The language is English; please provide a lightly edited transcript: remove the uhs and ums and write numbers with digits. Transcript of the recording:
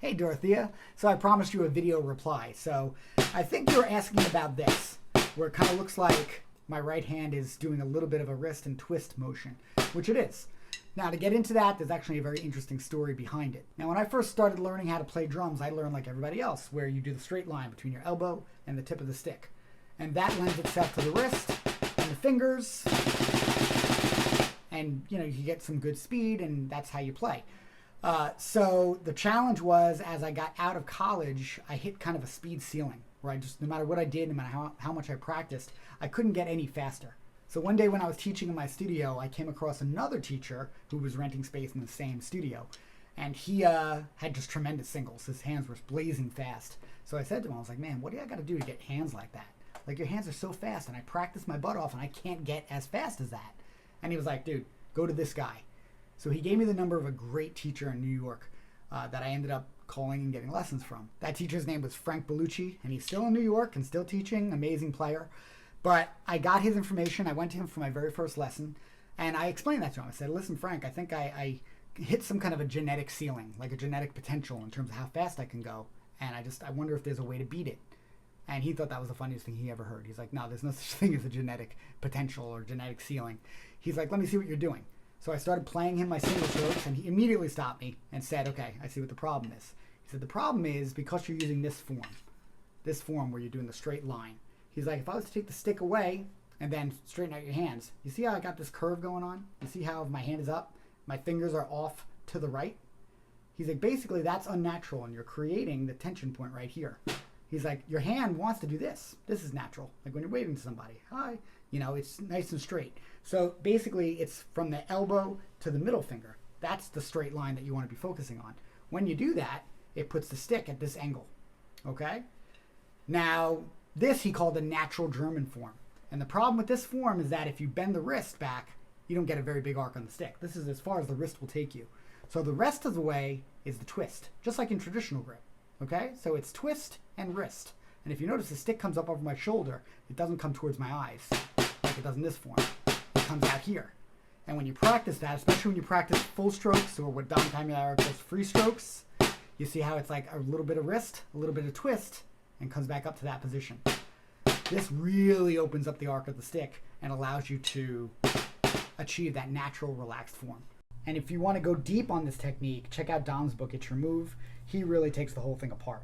Hey Dorothea, so I promised you a video reply. So I think you're asking about this, where it kind of looks like my right hand is doing a little bit of a wrist and twist motion, which it is. Now to get into that, there's actually a very interesting story behind it. Now when I first started learning how to play drums, I learned like everybody else, where you do the straight line between your elbow and the tip of the stick. And that lends itself to the wrist and the fingers, and you get some good speed, and that's how you play. So the challenge was, as I got out of college, I hit kind of a speed ceiling where I just, no matter what I did, no matter how much I practiced, I couldn't get any faster. So one day when I was teaching in my studio, I came across another teacher who was renting space in the same studio. And he had just tremendous singles. His hands were blazing fast. So I said to him, I was like, man, what do I got to do to get hands like that? Like, your hands are so fast, and I practice my butt off, and I can't get as fast as that. And he was like, dude, go to this guy. So he gave me the number of a great teacher in New York that I ended up calling and getting lessons from. That teacher's name was Frank Bellucci, and he's still in New York and still teaching, amazing player. But I got his information. I went to him for my very first lesson, and I explained that to him. I said, listen, Frank, I think I hit some kind of a genetic ceiling, like a genetic potential in terms of how fast I can go, and I wonder if there's a way to beat it. And he thought that was the funniest thing he ever heard. He's like, no, there's no such thing as a genetic potential or genetic ceiling. He's like, let me see what you're doing. So I started playing him my single strokes, and he immediately stopped me and said, okay, I see what the problem is. He said, the problem is because you're using this form where you're doing the straight line. He's like, if I was to take the stick away and then straighten out your hands, you see how I got this curve going on? You see how my hand is up? My fingers are off to the right? He's like, basically that's unnatural, and you're creating the tension point right here. He's like, your hand wants to do this. This is natural. Like when you're waving to somebody, hi, it's nice and straight. So basically it's from the elbow to the middle finger. That's the straight line that you want to be focusing on. When you do that, it puts the stick at this angle, okay? Now, this he called the natural German form. And the problem with this form is that if you bend the wrist back, you don't get a very big arc on the stick. This is as far as the wrist will take you. So the rest of the way is the twist, just like in traditional grip, okay? So it's twist and wrist. And if you notice, the stick comes up over my shoulder. It doesn't come towards my eyes like it does in this form. It comes out here. And when you practice that, especially when you practice full strokes, or what Don Camilleri calls free strokes, you see how it's like a little bit of wrist, a little bit of twist, and comes back up to that position. This really opens up the arc of the stick and allows you to achieve that natural, relaxed form. And if you want to go deep on this technique, check out Don's book, It's Your Move. He really takes the whole thing apart.